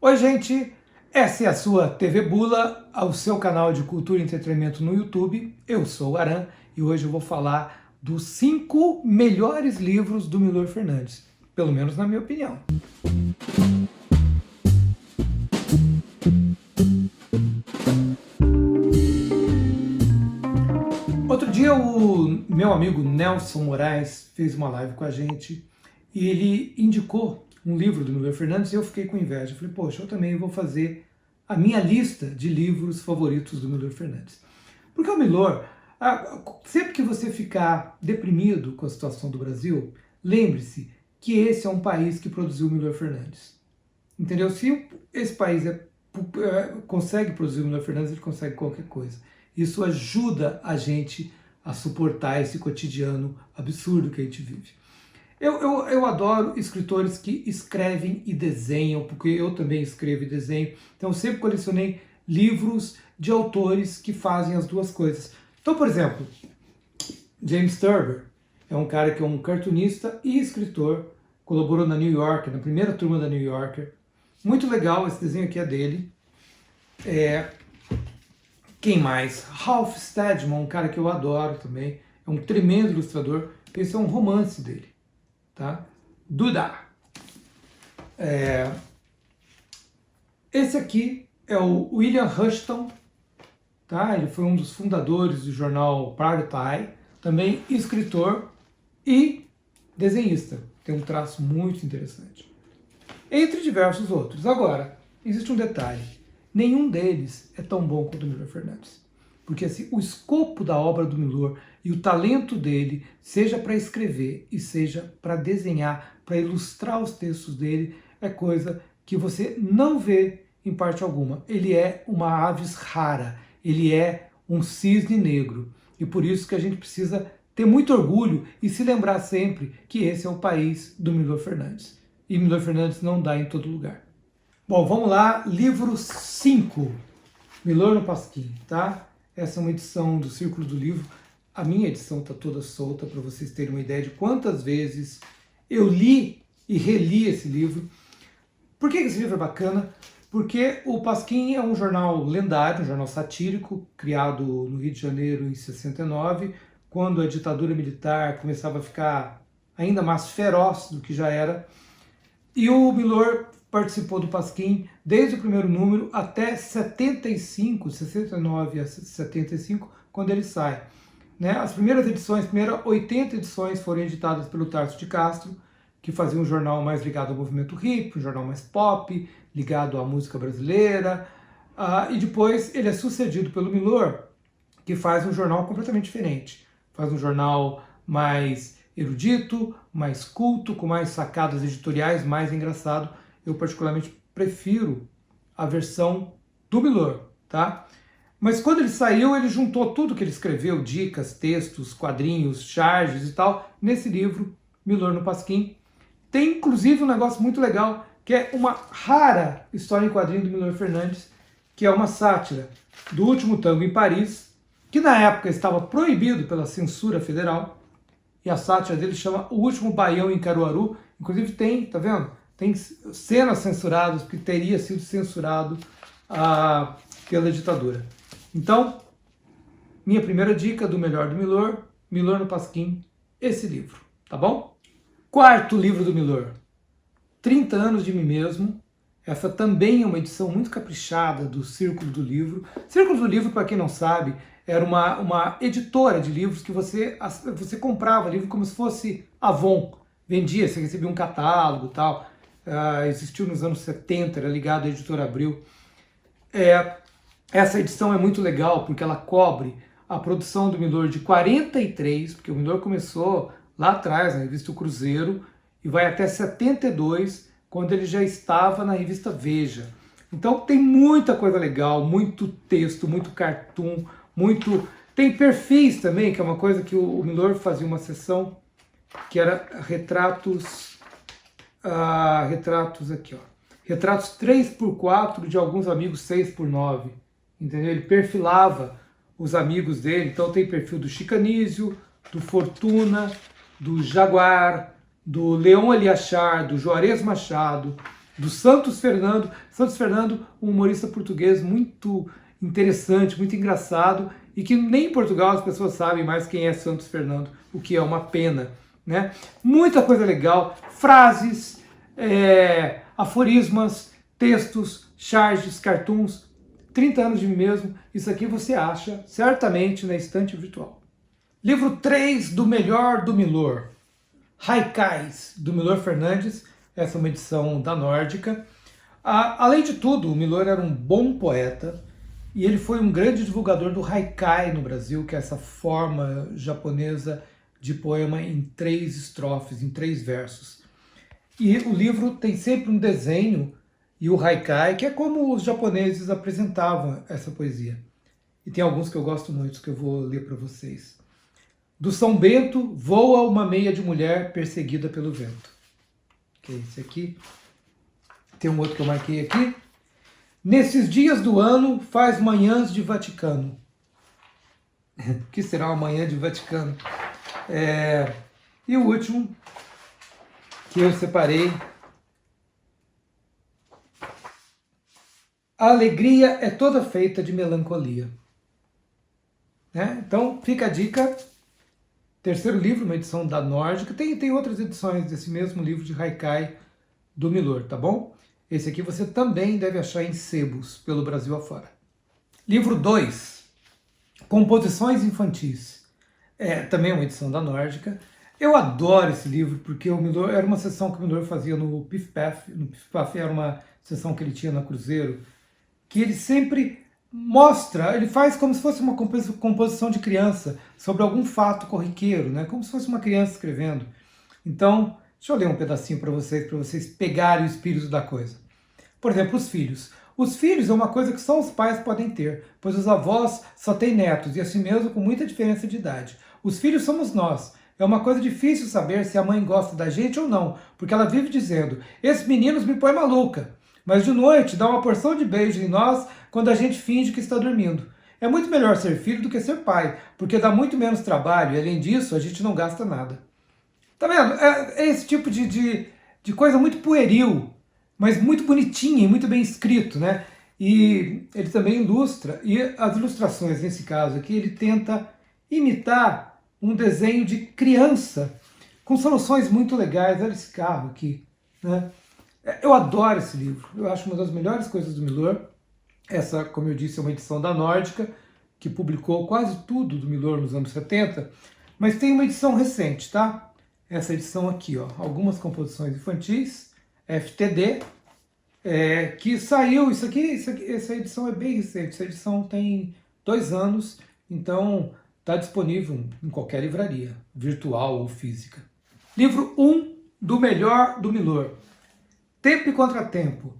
Oi, gente! Essa é a sua TV Bula, o seu canal de cultura e entretenimento no YouTube. Eu sou o Aran e hoje eu vou falar dos 5 melhores livros do Milor Fernandes, pelo menos na minha opinião. Outro dia o meu amigo Nelson Moraes fez uma live com a gente e ele indicou um livro do Milor Fernandes e eu fiquei com inveja. Falei, poxa, eu também vou fazer a minha lista de livros favoritos do Milor Fernandes. Porque o Milor, sempre que você ficar deprimido com a situação do Brasil, lembre-se que esse é um país que produziu o Milor Fernandes. Entendeu? Se esse país consegue produzir o Milor Fernandes, ele consegue qualquer coisa. Isso ajuda a gente a suportar esse cotidiano absurdo que a gente vive. Eu adoro escritores que escrevem e desenham, porque eu também escrevo e desenho. Então eu sempre colecionei livros de autores que fazem as duas coisas. Então, por exemplo, James Thurber é um cara que é um cartunista e escritor, colaborou na New Yorker, na primeira turma da New Yorker. Muito legal, esse desenho aqui é dele. Quem mais? Ralph Steadman, um cara que eu adoro também, é um tremendo ilustrador. Esse é um romance dele, tá? Duda. Esse aqui é o William Rushton, tá? Ele foi um dos fundadores do jornal Private Eye, também escritor e desenhista. Tem um traço muito interessante. Entre diversos outros. Agora, existe um detalhe. Nenhum deles é tão bom quanto o Milor Fernandes. Porque assim, o escopo da obra do Milor e o talento dele, seja para escrever e seja para desenhar, para ilustrar os textos dele, é coisa que você não vê em parte alguma. Ele é uma avis rara, ele é um cisne negro. E por isso que a gente precisa ter muito orgulho e se lembrar sempre que esse é o país do Milor Fernandes. E Milor Fernandes não dá em todo lugar. Bom, vamos lá, livro 5, Milor no Pasquim, tá? Essa é uma edição do Círculo do Livro. A minha edição está toda solta para vocês terem uma ideia de quantas vezes eu li e reli esse livro. Por que esse livro é bacana? Porque o Pasquim é um jornal lendário, um jornal satírico, criado no Rio de Janeiro em 69, quando a ditadura militar começava a ficar ainda mais feroz do que já era. E o Milor participou do Pasquim desde o primeiro número até 75, 69 a 75, quando ele sai. Né? As primeiras edições, as primeiras 80 edições foram editadas pelo Tarso de Castro, que fazia um jornal mais ligado ao movimento hip, um jornal mais pop, ligado à música brasileira. E depois ele é sucedido pelo Milor, que faz um jornal completamente diferente. Faz um jornal mais erudito, mais culto, com mais sacadas editoriais, mais engraçado. Eu particularmente prefiro a versão do Milor, tá? Mas quando ele saiu, ele juntou tudo que ele escreveu, dicas, textos, quadrinhos, charges e tal, nesse livro, Milor no Pasquim. Tem inclusive um negócio muito legal, que é uma rara história em quadrinho do Milor Fernandes, que é uma sátira do Último Tango em Paris, que na época estava proibido pela censura federal, e a sátira dele chama O Último Baião em Caruaru. Inclusive tem, tá vendo? Tem cenas censuradas, porque teria sido censurado pela ditadura. Então, minha primeira dica do melhor do Milor, Milor no Pasquim, esse livro, tá bom? Quarto livro do Milor, 30 anos de mim mesmo. Essa também é uma edição muito caprichada do Círculo do Livro. Círculo do Livro, para quem não sabe, era uma editora de livros que você comprava livro como se fosse Avon. Vendia, você recebia um catálogo e tal. Existiu nos anos 70, era ligado à Editora Abril. Essa edição é muito legal porque ela cobre a produção do Milor de 43, porque o Milor começou lá atrás na revista O Cruzeiro e vai até 72, quando ele já estava na revista Veja. Então tem muita coisa legal, muito texto, muito cartoon, tem perfis também, que é uma coisa que o Milor fazia uma sessão que era retratos aqui, ó. Retratos 3x4 de alguns amigos 6x9. Entendeu? Ele perfilava os amigos dele. Então tem perfil do Chicanísio, do Fortuna, do Jaguar, do Leon Eliachar, do Juarez Machado, do Santos Fernando. Santos Fernando, um humorista português muito interessante, muito engraçado, e que nem em Portugal as pessoas sabem mais quem é Santos Fernando, o que é uma pena, né? Muita coisa legal, frases, aforismas, textos, charges, cartoons, 30 anos de mim mesmo, isso aqui você acha certamente na estante virtual. Livro 3 do Melhor do Milor, Haikais, do Milor Fernandes, essa é uma edição da Nórdica. Além de tudo, o Milor era um bom poeta e ele foi um grande divulgador do haikai no Brasil, que é essa forma japonesa de poema em 3 estrofes, em 3 versos. E o livro tem sempre um desenho e o haikai, que é como os japoneses apresentavam essa poesia. E tem alguns que eu gosto muito, que eu vou ler para vocês. Do São Bento voa uma meia de mulher perseguida pelo vento. Que é esse aqui. Tem um outro que eu marquei aqui. Nesses dias do ano faz manhãs de Vaticano. O que será uma manhã de Vaticano? E o último que eu separei. A alegria é toda feita de melancolia. Então fica a dica. Terceiro livro, uma edição da Nórdica. Tem outras edições desse mesmo livro de haikai do Milor, tá bom? Esse aqui você também deve achar em sebos pelo Brasil afora. Livro 2, Composições Infantis. Também uma edição da Nórdica. Eu adoro esse livro, porque o Milor era uma sessão que o Milor fazia no Pif Paf. No Pif Paf era uma sessão que ele tinha na Cruzeiro, que ele sempre mostra, ele faz como se fosse uma composição de criança sobre algum fato corriqueiro, né? Como se fosse uma criança escrevendo. Então, deixa eu ler um pedacinho para vocês pegarem o espírito da coisa. Por exemplo, os filhos. Os filhos é uma coisa que só os pais podem ter, pois os avós só têm netos, e assim mesmo com muita diferença de idade. Os filhos somos nós. É uma coisa difícil saber se a mãe gosta da gente ou não, porque ela vive dizendo, esses meninos me põem maluca. Mas de noite dá uma porção de beijo em nós quando a gente finge que está dormindo. É muito melhor ser filho do que ser pai, porque dá muito menos trabalho e além disso a gente não gasta nada. Tá vendo? É esse tipo de coisa muito pueril, mas muito bonitinha e muito bem escrito, né? E ele também ilustra, e as ilustrações nesse caso aqui, ele tenta imitar um desenho de criança, com soluções muito legais. Olha esse carro aqui, né? Eu adoro esse livro, eu acho uma das melhores coisas do Milor. Essa, como eu disse, é uma edição da Nórdica, que publicou quase tudo do Milor nos anos 70, mas tem uma edição recente, tá? Essa edição aqui, ó, algumas composições infantis, FTD, que saiu, essa edição é bem recente, essa edição tem 2 anos, então está disponível em qualquer livraria, virtual ou física. Livro 1 do Melhor do Milor. Tempo e Contratempo.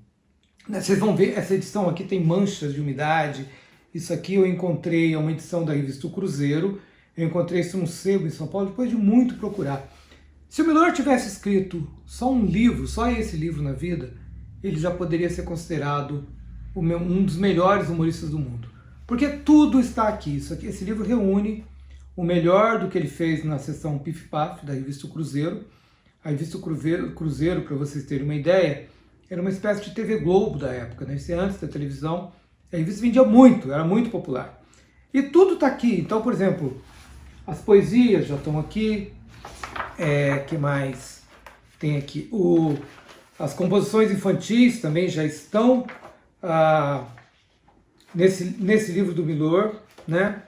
Vocês vão ver, essa edição aqui tem manchas de umidade. Isso aqui eu encontrei, é uma edição da revista O Cruzeiro. Eu encontrei isso num sebo em São Paulo, depois de muito procurar. Se o Milor tivesse escrito só um livro, só esse livro na vida, ele já poderia ser considerado um dos melhores humoristas do mundo. Porque tudo está aqui. Esse livro reúne o melhor do que ele fez na sessão Pif Paf, da revista O Cruzeiro. A revista Cruzeiro, para vocês terem uma ideia, era uma espécie de TV Globo da época, né? Isso é antes da televisão. A revista vendia muito, era muito popular. E tudo está aqui. Então, por exemplo, as poesias já estão aqui. Que mais tem aqui? As composições infantis também já estão nesse livro do Milor, né?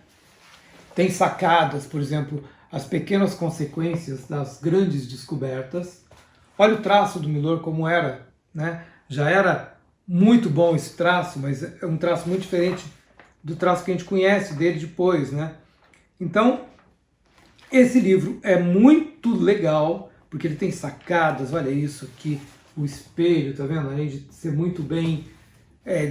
Tem sacadas, por exemplo, as pequenas consequências das grandes descobertas. Olha o traço do Milor como era, né? Já era muito bom esse traço, mas é um traço muito diferente do traço que a gente conhece dele depois, né? Então, esse livro é muito legal, porque ele tem sacadas, olha isso aqui, o espelho, tá vendo? Além de ser muito bem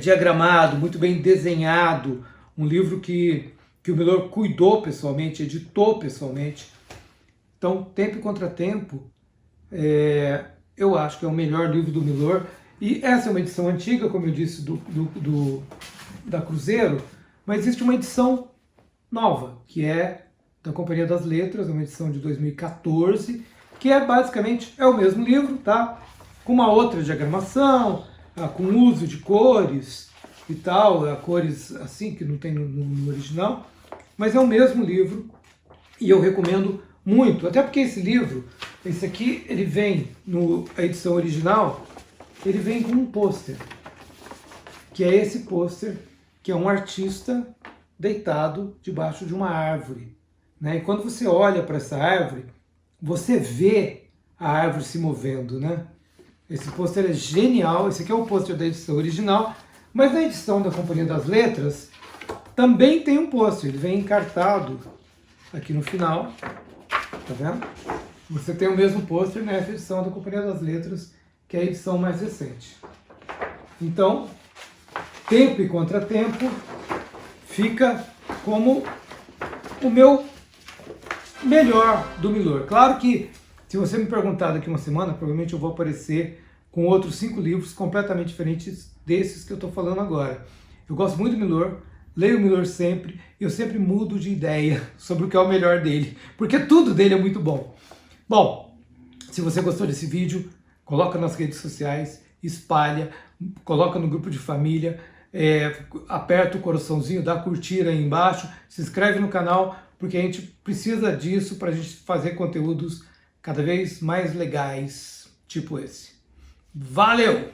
diagramado, muito bem desenhado, um livro que o Milor cuidou pessoalmente, editou pessoalmente. Então, Tempo e Contratempo, eu acho que é o melhor livro do Milor. E essa é uma edição antiga, como eu disse, da Cruzeiro, mas existe uma edição nova, que é da Companhia das Letras, uma edição de 2014, que basicamente o mesmo livro, tá? com uma outra diagramação, com uso de cores e tal, cores assim que não tem no original, mas é o mesmo livro e eu recomendo muito, até porque esse livro, esse aqui, ele vem, a edição original, ele vem com um pôster, que é esse pôster, que é um artista deitado debaixo de uma árvore, né? E quando você olha para essa árvore, você vê a árvore se movendo, né? Esse pôster é genial, esse aqui é o pôster da edição original, mas na edição da Companhia das Letras também tem um pôster, ele vem encartado aqui no final, tá vendo? Você tem o mesmo pôster nessa edição da Companhia das Letras, que é a edição mais recente. Então, Tempo e Contratempo fica como o meu melhor do Milor. Claro que, se você me perguntar daqui uma semana, provavelmente eu vou aparecer com outros 5 livros completamente diferentes desses que eu estou falando agora. Eu gosto muito do Milor, leio o Milor sempre, e eu sempre mudo de ideia sobre o que é o melhor dele, porque tudo dele é muito bom. Bom, se você gostou desse vídeo, coloca nas redes sociais, espalha, coloca no grupo de família, aperta o coraçãozinho, dá curtir aí embaixo, se inscreve no canal, porque a gente precisa disso para a gente fazer conteúdos cada vez mais legais, tipo esse. Valeu!